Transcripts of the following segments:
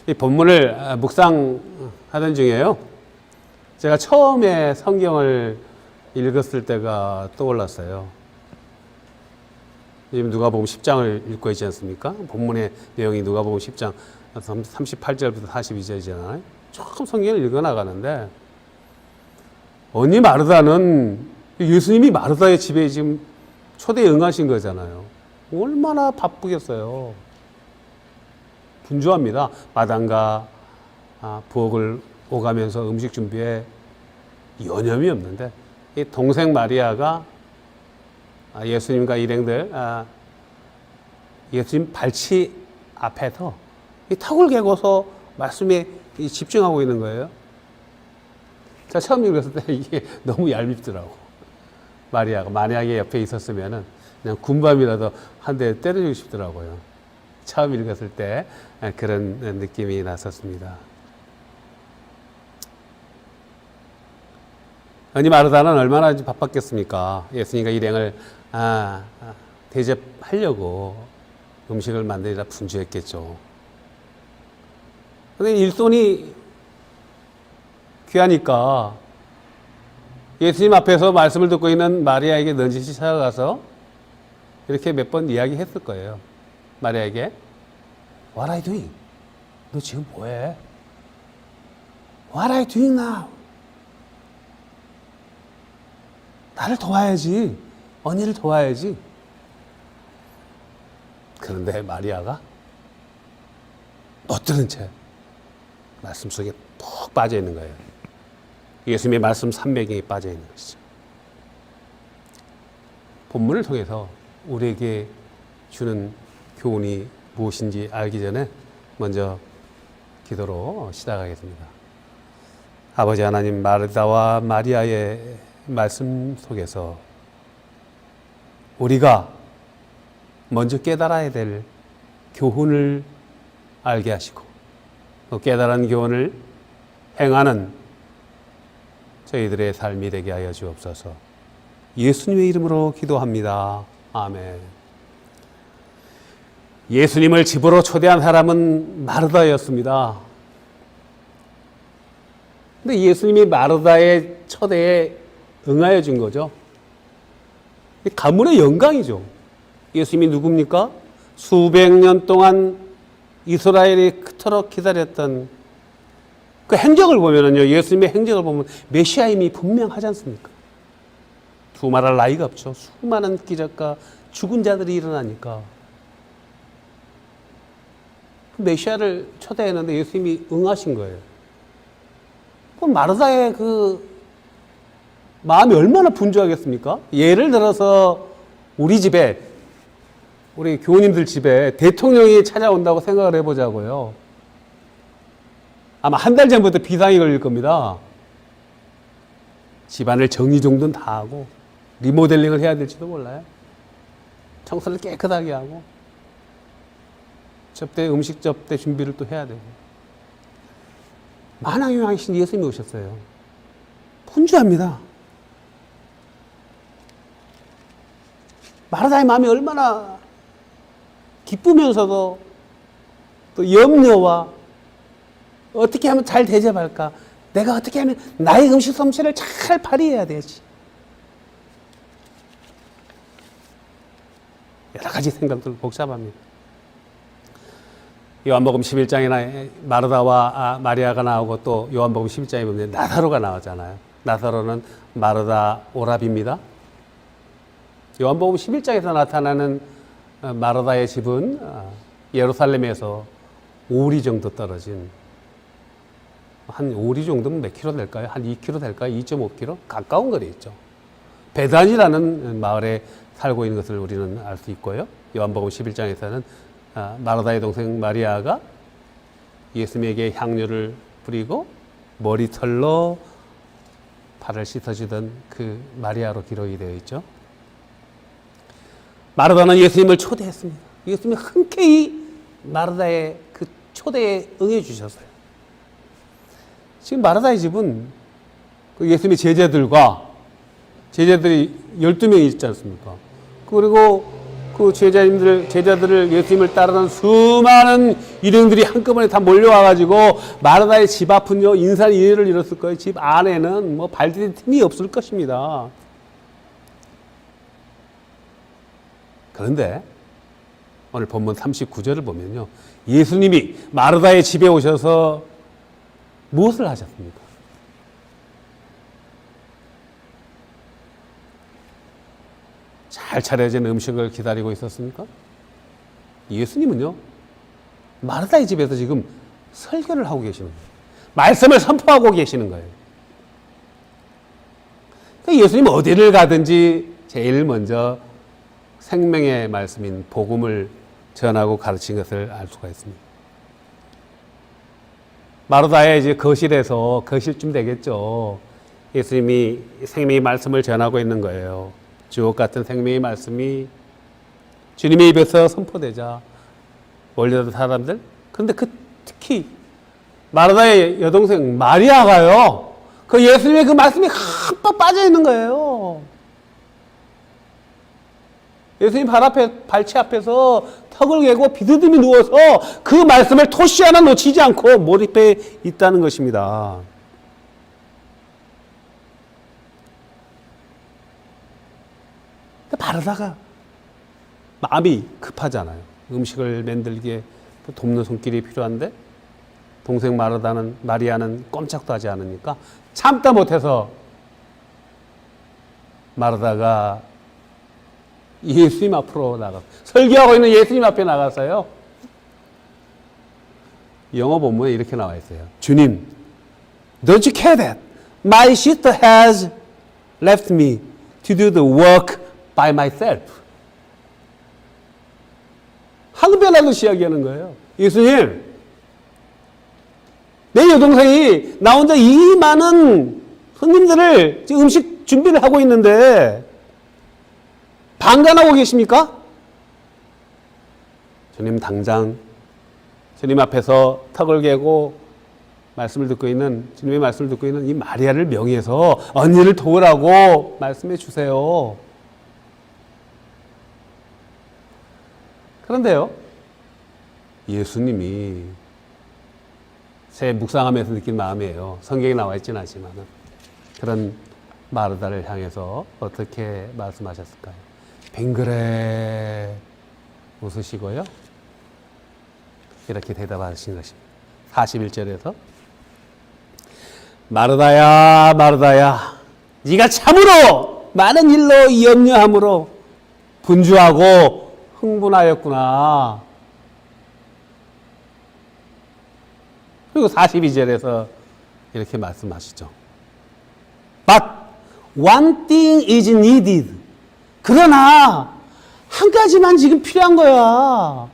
이 본문을 묵상하던 중에요. 제가 처음에 성경을 읽었을 때가 떠올랐어요. 지금 누가복음 10장을 읽고 있지 않습니까? 본문의 내용이 누가복음 10장 38절부터 42절이잖아요. 처음 성경을 읽어나가는데 언니 마르다는 예수님이 마르다의 집에 지금 초대에 응하신 거잖아요. 얼마나 바쁘겠어요. 분주합니다. 마당과 부엌을 오가면서 음식 준비에 여념이 없는데 이 동생 마리아가 예수님과 일행들 예수님 발치 앞에서 이 턱을 개고서 말씀에 집중하고 있는 거예요. 제가 처음 읽었을 때 이게 너무 얄밉더라고. 마리아가 만약에 옆에 있었으면 그냥 군밤이라도 한 대 때려주고 싶더라고요. 처음 읽었을 때 그런 느낌이 났었습니다. 언니 마르다는 얼마나 바빴겠습니까? 예수님과 일행을 대접하려고 음식을 만드느라 분주했겠죠. 그런데 일손이 귀하니까 예수님 앞에서 말씀을 듣고 있는 마리아에게 넌지시 찾아가서 이렇게 몇 번 이야기했을 거예요. 마리아에게 What are you doing? 너 지금 뭐해? What are you doing now? 나를 도와야지. 언니를 도와야지. 그런데 마리아가 못 들은 채 말씀 속에 푹 빠져 있는 거예요. 예수님의 말씀 산매경에 빠져 있는 것이죠. 본문을 통해서 우리에게 주는 교훈이 무엇인지 알기 전에 먼저 기도로 시작하겠습니다. 아버지 하나님, 마르다와 마리아의 말씀 속에서 우리가 먼저 깨달아야 될 교훈을 알게 하시고 또 깨달은 교훈을 행하는 저희들의 삶이 되게 하여 주옵소서. 예수님의 이름으로 기도합니다. 아멘. 예수님을 집으로 초대한 사람은 마르다였습니다. 근데 예수님이 마르다의 초대에 응하여 준 거죠. 가문의 영광이죠. 예수님이 누굽니까? 수백 년 동안 이스라엘이 그토록 기다렸던 그 행적을 보면은요, 예수님의 행적을 보면 메시아임이 분명하지 않습니까? 두말할 나위가 없죠. 수많은 기적과 죽은 자들이 일어나니까. 그 메시아를 초대했는데 예수님이 응하신 거예요. 그럼 마르다의 그 마음이 얼마나 분주하겠습니까? 예를 들어서 우리 집에, 우리 교우님들 집에 대통령이 찾아온다고 생각을 해보자고요. 아마 한 달 전부터 비상이 걸릴 겁니다. 집안을 정리정돈 다 하고 리모델링을 해야 될지도 몰라요. 청소를 깨끗하게 하고 음식 접대 준비를 또 해야 되고. 만왕의 예수님이 오셨어요. 분주합니다. 마르다의 마음이 얼마나 기쁘면서도 또 염려와 어떻게 하면 잘 대접할까? 내가 어떻게 하면 나의 음식 솜씨를 잘 발휘해야 되지? 여러 가지 생각들 복잡합니다. 요한복음 11장에나 마르다와 마리아가 나오고 또 요한복음 11장에 보면 나사로가 나오잖아요. 나사로는 마르다 오라비입니다. 요한복음 11장에서 나타나는 마르다의 집은 예루살렘에서 5리 정도 떨어진, 한 5리 정도면 몇 킬로 될까요? 한 2킬로 될까요? 2.5킬로? 가까운 거리에 있죠. 베단이라는 마을에 살고 있는 것을 우리는 알 수 있고요. 요한복음 11장에서는 마르다의 동생 마리아가 예수님에게 향료를 뿌리고 머리털로 발을 씻어주던 그 마리아로 기록이 되어 있죠. 마르다는 예수님을 초대했습니다. 예수님이 흔쾌히 마르다의 그 초대에 응해 주셨어요. 지금 마르다의 집은 예수님의 제자들이 12명이 있지 않습니까? 그리고 그 제자들을 예수님을 따르는 수많은 일행들이 한꺼번에 다 몰려와가지고 마르다의 집 앞은요, 인산이해를 잃었을 거예요. 집 안에는 뭐 발디딜 틈이 없을 것입니다. 그런데 오늘 본문 39절을 보면요, 예수님이 마르다의 집에 오셔서 무엇을 하셨습니까? 잘 차려진 음식을 기다리고 있었습니까? 예수님은요, 마르다의 집에서 지금 설교를 하고 계시는 거예요. 말씀을 선포하고 계시는 거예요. 그러니까 예수님 어디를 가든지 제일 먼저 생명의 말씀인 복음을 전하고 가르친 것을 알 수가 있습니다. 마르다의 이제 거실쯤 되겠죠. 예수님이 생명의 말씀을 전하고 있는 거예요. 주옥 같은 생명의 말씀이 주님의 입에서 선포되자 몰려든 사람들. 그런데 특히 마르다의 여동생 마리아가요, 그 예수님의 그 말씀이 흠뻑 빠져 있는 거예요. 예수님 발치 앞에서 턱을 개고 비스듬히 누워서 그 말씀을 토시 하나 놓치지 않고 몰입해 있다는 것입니다. 마르다가 마음이 급하잖아요. 음식을 만들기에 돕는 손길이 필요한데 동생 마리아는 꼼짝도 하지 않으니까 참다 못해서 마르다가 예수님 앞으로 설교하고 있는 예수님 앞에 나가서요, 영어 본문에 이렇게 나와 있어요. 주님, don't you care that my sister has left me to do the work by myself? 항변하듯이 이야기하는 거예요. 예수님, 내 여동생이 나 혼자 이 많은 손님들을 음식 준비를 하고 있는데 방관하고 계십니까? 주님 당장 주님 앞에서 턱을 개고 주님의 말씀을 듣고 있는 이 마리아를 명의해서 언니를 도우라고 말씀해 주세요. 그런데요, 예수님이 제 묵상하면서 느낀 마음이에요. 성경에 나와 있지는 않지만 그런 마르다를 향해서 어떻게 말씀하셨을까요? 빙그레 웃으시고요, 이렇게 대답하신 것입니다. 41절에서 마르다야 마르다야, 네가 참으로 많은 일로 염려함으로 분주하고 흥분하였구나. 그리고 42절에서 이렇게 말씀하시죠. But one thing is needed. 그러나 한 가지만 지금 필요한 거야.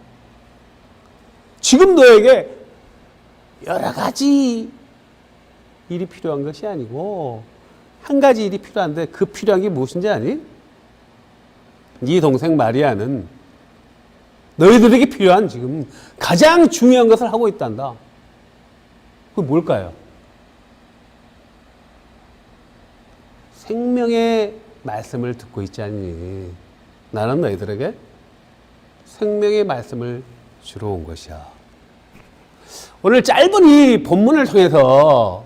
지금 너에게 여러 가지 일이 필요한 것이 아니고 한 가지 일이 필요한데, 그 필요한 게 무엇인지 아니? 네 동생 마리아는 너희들에게 필요한 지금 가장 중요한 것을 하고 있단다. 그게 뭘까요? 생명의 말씀을 듣고 있지 않니? 나는 너희들에게 생명의 말씀을 주러 온 것이야. 오늘 짧은 이 본문을 통해서,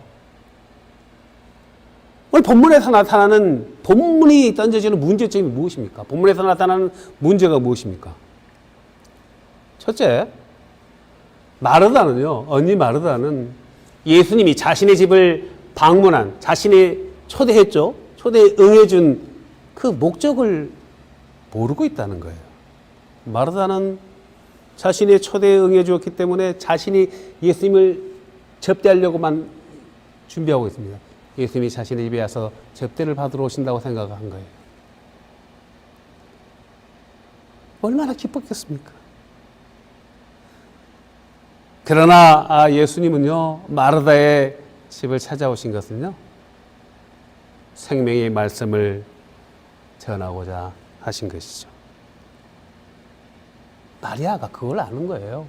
오늘 본문에서 나타나는, 본문이 던져지는 문제점이 무엇입니까? 본문에서 나타나는 문제가 무엇입니까? 첫째, 언니 마르다는 예수님이 자신의 집을 방문한, 자신이 초대했죠. 초대에 응해준 그 목적을 모르고 있다는 거예요. 마르다는 자신의 초대에 응해 주었기 때문에 자신이 예수님을 접대하려고만 준비하고 있습니다. 예수님이 자신의 집에 와서 접대를 받으러 오신다고 생각한 거예요. 얼마나 기뻤겠습니까? 그러나 예수님은요, 마르다의 집을 찾아오신 것은요, 생명의 말씀을 전하고자 하신 것이죠. 마리아가 그걸 아는 거예요.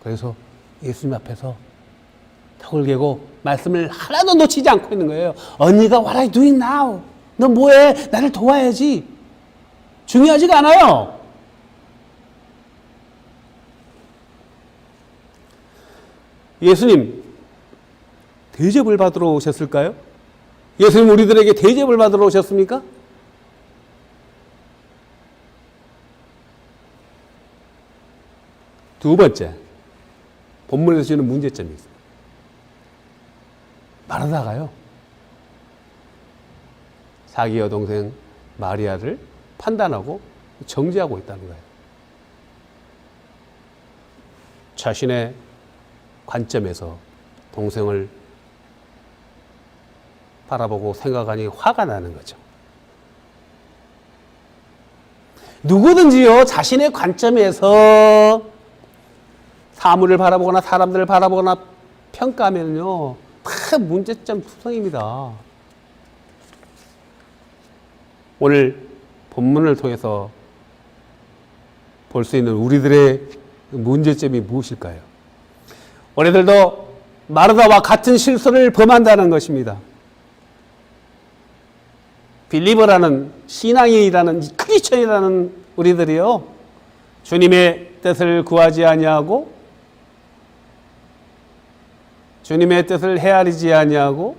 그래서 예수님 앞에서 턱을 개고 말씀을 하나도 놓치지 않고 있는 거예요. 언니가 What are you doing now? 너 뭐해? 나를 도와야지. 중요하지가 않아요. 예수님 대접을 받으러 오셨을까요? 예수님 우리들에게 대접을 받으러 오셨습니까? 두 번째, 본문에서 주는 문제점이 있습니다. 마르다가요, 자기 여동생 마리아를 판단하고 정죄하고 있다는 거예요. 자신의 관점에서 동생을 바라보고 생각하니 화가 나는 거죠. 누구든지요, 자신의 관점에서 사물을 바라보거나 사람들을 바라보거나 평가하면요, 다 문제점 투성입니다. 오늘 본문을 통해서 볼 수 있는 우리들의 문제점이 무엇일까요? 우리들도 마르다와 같은 실수를 범한다는 것입니다. 빌리버라는 신앙인이라는 크리스천이라는 우리들이요, 주님의 뜻을 구하지 아니하고 주님의 뜻을 헤아리지 아니하고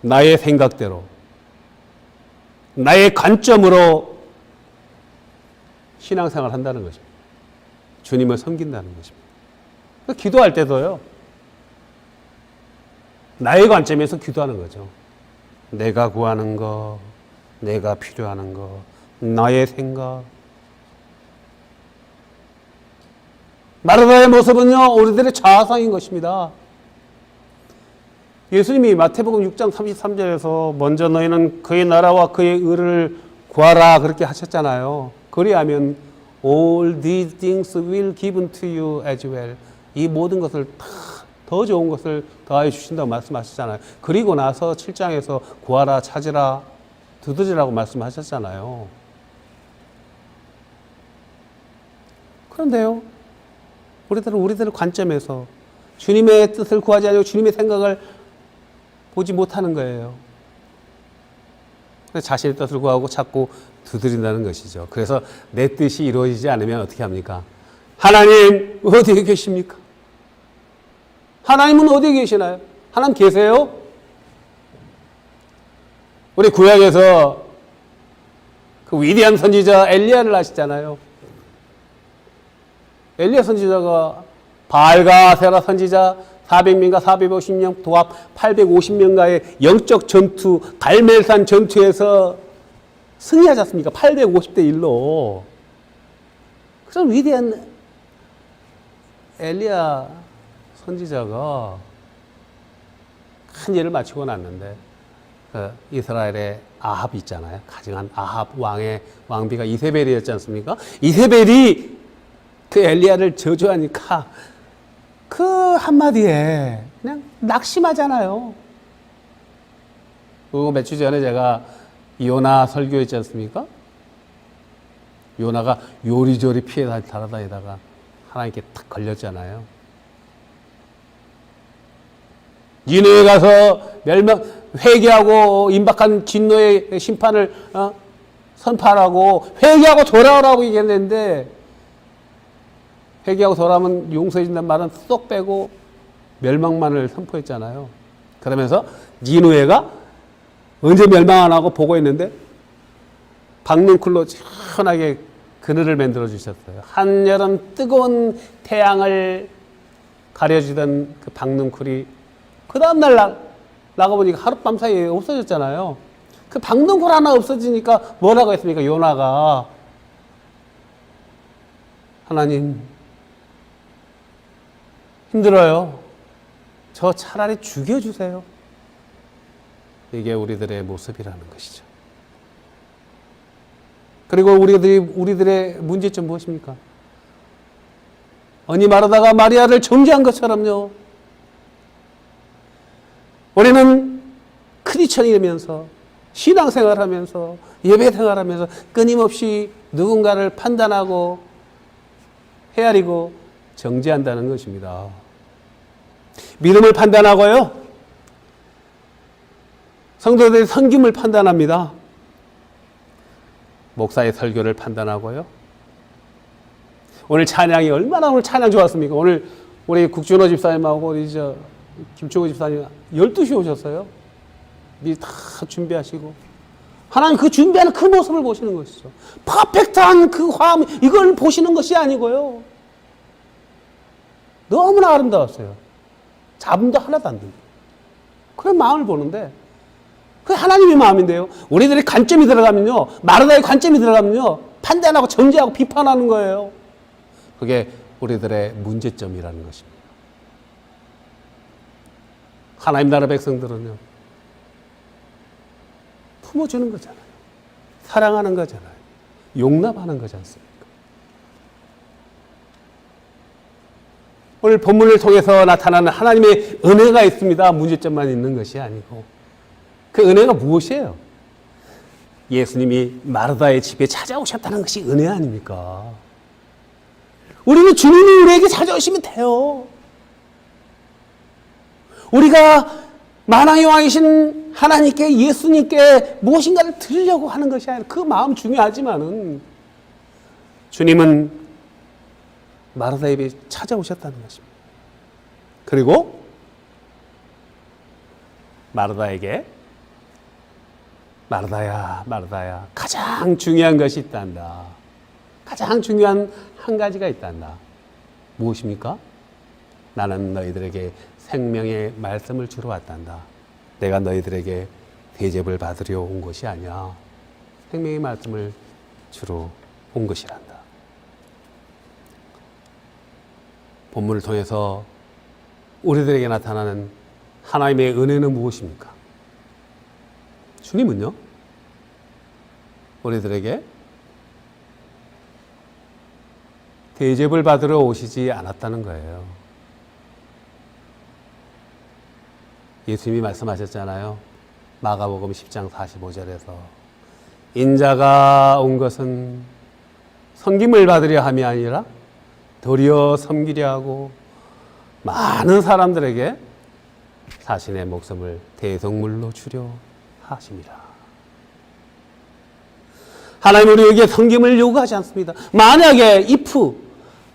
나의 생각대로 나의 관점으로 신앙생활을 한다는 것입니다. 주님을 섬긴다는 것입니다. 기도할 때도요, 나의 관점에서 기도하는 거죠. 내가 구하는 거, 내가 필요하는 거, 나의 생각. 마르다의 모습은요, 우리들의 자아상인 것입니다. 예수님이 마태복음 6장 33절에서 먼저 너희는 그의 나라와 그의 의를 구하라 그렇게 하셨잖아요. 그리하면 all these things will given to you as well. 이 모든 것을 더 좋은 것을 더하여 주신다고 말씀하셨잖아요. 그리고 나서 7장에서 구하라, 찾으라, 두드리라고 말씀하셨잖아요. 그런데요, 우리들은 우리들의 관점에서 주님의 뜻을 구하지 않고 주님의 생각을 보지 못하는 거예요. 자신의 뜻을 구하고 자꾸 두드린다는 것이죠. 그래서 내 뜻이 이루어지지 않으면 어떻게 합니까? 하나님 어디에 계십니까? 하나님은 어디에 계시나요? 하나님 계세요? 우리 구약에서 그 위대한 선지자 엘리야를 아시잖아요. 엘리야 선지자가 바알과 세라 선지자 400명과 450명 도합 850명과의 영적 전투, 갈멜산 전투에서 승리하지 않습니까? 850대 1로. 그런 위대한 엘리야 선지자가 큰 일을 마치고 났는데 이스라엘의 아합 있잖아요. 가증한 아합 왕의 왕비가 이세벨이었지 않습니까? 이세벨이 그 엘리야를 저주하니까 그 한마디에 그냥 낙심하잖아요. 그리고 며칠 전에 제가 요나 설교했지 않습니까? 요나가 요리조리 피해 달아다니다가 하나님께 탁 걸렸잖아요. 니느웨에 가서 회개하고 임박한 진노의 심판을 선포하라고 회개하고 돌아오라고 얘기했는데, 회개하고 돌아오면 용서해 준다는 말은 쏙 빼고 멸망만을 선포했잖아요. 그러면서 니느웨가 언제 멸망 안 하고 보고 있는데 박능쿨로 시원하게 그늘을 만들어 주셨어요. 한여름 뜨거운 태양을 가려주던 그 박능쿨이 그 다음날 나가보니까 하룻밤 사이에 없어졌잖아요. 그 박능쿨 하나 없어지니까 뭐라고 했습니까? 요나가 하나님 힘들어요. 저 차라리 죽여주세요. 이게 우리들의 모습이라는 것이죠. 그리고 우리들의 문제점 무엇입니까? 언니 마르다가 마리아를 정죄한 것처럼요, 우리는 크리스천이면서 신앙생활하면서 예배생활하면서 끊임없이 누군가를 판단하고 헤아리고 정죄한다는 것입니다. 믿음을 판단하고요, 성도들의 섬김을 판단합니다. 목사의 설교를 판단하고요. 오늘 찬양이 얼마나 오늘 찬양 좋았습니까? 오늘 우리 국준호 집사님하고 우리 김초구 집사님 12시에 오셨어요. 미리 다 준비하시고. 하나님 그 준비하는 그 모습을 보시는 것이죠. 퍼펙트한 그 화음, 이걸 보시는 것이 아니고요. 너무나 아름다웠어요. 잡음도 하나도 안 들고. 그런 마음을 보는데, 그게 하나님의 마음인데요. 우리들의 관점이 들어가면요, 마르다의 관점이 들어가면요, 판단하고 정죄하고 비판하는 거예요. 그게 우리들의 문제점이라는 것입니다. 하나님 나라 백성들은요, 품어주는 거잖아요. 사랑하는 거잖아요. 용납하는 거지 않습니까? 오늘 본문을 통해서 나타나는 하나님의 은혜가 있습니다. 문제점만 있는 것이 아니고. 그 은혜가 무엇이에요? 예수님이 마르다의 집에 찾아오셨다는 것이 은혜 아닙니까? 우리는 주님이 우리에게 찾아오시면 돼요. 우리가 만왕의 왕이신 하나님께, 예수님께 무엇인가를 드리려고 하는 것이 아니라, 그 마음 중요하지만은 주님은 마르다의 집에 찾아오셨다는 것입니다. 그리고 마르다에게 마르다야, 마르다야, 가장 중요한 것이 있단다. 가장 중요한 한 가지가 있단다. 무엇입니까? 나는 너희들에게 생명의 말씀을 주러 왔단다. 내가 너희들에게 대접을 받으려 온 것이 아니야. 생명의 말씀을 주러 온 것이란다. 본문을 통해서 우리들에게 나타나는 하나님의 은혜는 무엇입니까? 주님은요, 우리들에게 대접을 받으러 오시지 않았다는 거예요. 예수님이 말씀하셨잖아요. 마가복음 10장 45절에서 인자가 온 것은 섬김을 받으려 함이 아니라 도리어 섬기려 하고 많은 사람들에게 자신의 목숨을 대속물로 주려 하심이라. 하나님 우리에게 섬김을 요구하지 않습니다. 만약에 if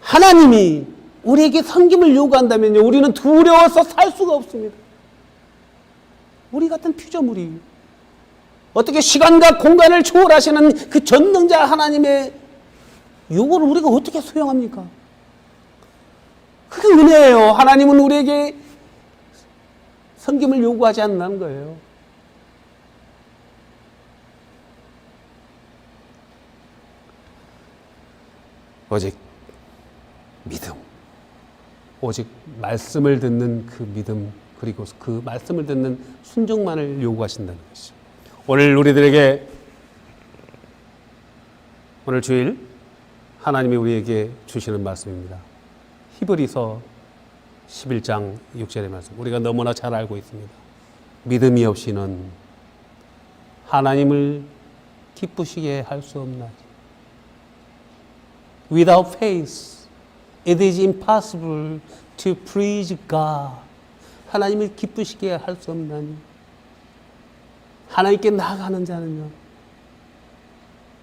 하나님이 우리에게 섬김을 요구한다면요, 우리는 두려워서 살 수가 없습니다. 우리 같은 피조물이 어떻게 시간과 공간을 초월하시는 그 전능자 하나님의 요구를 우리가 어떻게 수용합니까? 그게 은혜예요. 하나님은 우리에게 섬김을 요구하지 않는 거예요. 오직 믿음, 오직 말씀을 듣는 그 믿음, 그리고 그 말씀을 듣는 순종만을 요구하신다는 것이죠. 오늘 우리들에게, 오늘 주일 하나님이 우리에게 주시는 말씀입니다. 히브리서 11장 6절의 말씀, 우리가 너무나 잘 알고 있습니다. 믿음이 없이는 하나님을 기쁘시게 할 수 없나니 Without faith, it is impossible to please God. 하나님을 기쁘시게 할 수 없나니 하나님께 나아가는 자는요,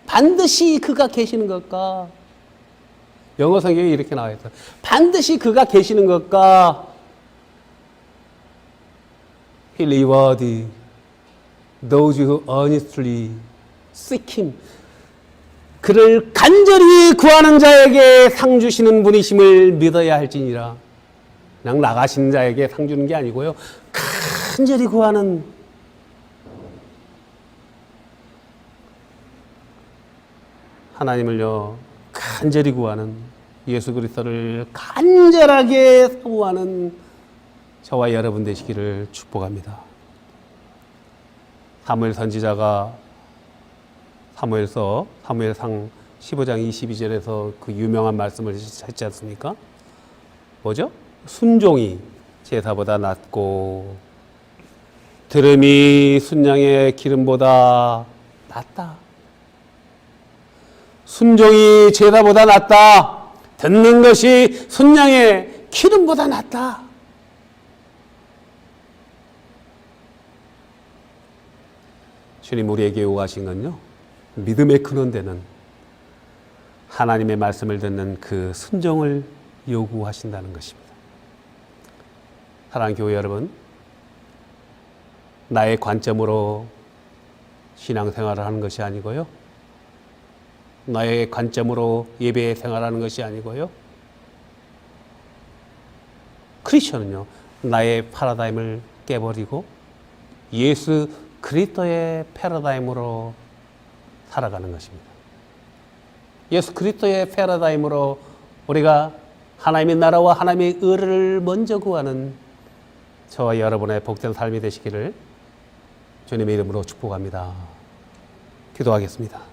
반드시 그가 계시는 것과, 영어 성경에 이렇게 나와 있어요. 반드시 그가 계시는 것과 He reward those who earnestly seek Him. 그를 간절히 구하는 자에게 상 주시는 분이심을 믿어야 할지니라. 그냥 나가신 자에게 상 주는 게 아니고요, 간절히 구하는, 하나님을요 간절히 구하는, 예수 그리스도를 간절하게 사모하는 저와 여러분 되시기를 축복합니다. 사무엘 선지자가 사무엘상 15장 22절에서 그 유명한 말씀을 했지 않습니까? 뭐죠? 순종이 제사보다 낫고 들음이 순양의 기름보다 낫다. 순종이 제사보다 낫다. 듣는 것이 순양의 기름보다 낫다. 주님 우리에게 요구하신 건요, 믿음의 근원되는 하나님의 말씀을 듣는 그 순종을 요구하신다는 것입니다. 사랑하는 교회 여러분, 나의 관점으로 신앙생활을 하는 것이 아니고요, 나의 관점으로 예배 생활하는 것이 아니고요, 크리스천은요, 나의 패러다임을 깨버리고 예수 그리스도의 패러다임으로 살아가는 것입니다. 예수 그리스도의 패러다임으로 우리가 하나님의 나라와 하나님의 의를 먼저 구하는 저와 여러분의 복된 삶이 되시기를 주님의 이름으로 축복합니다. 기도하겠습니다.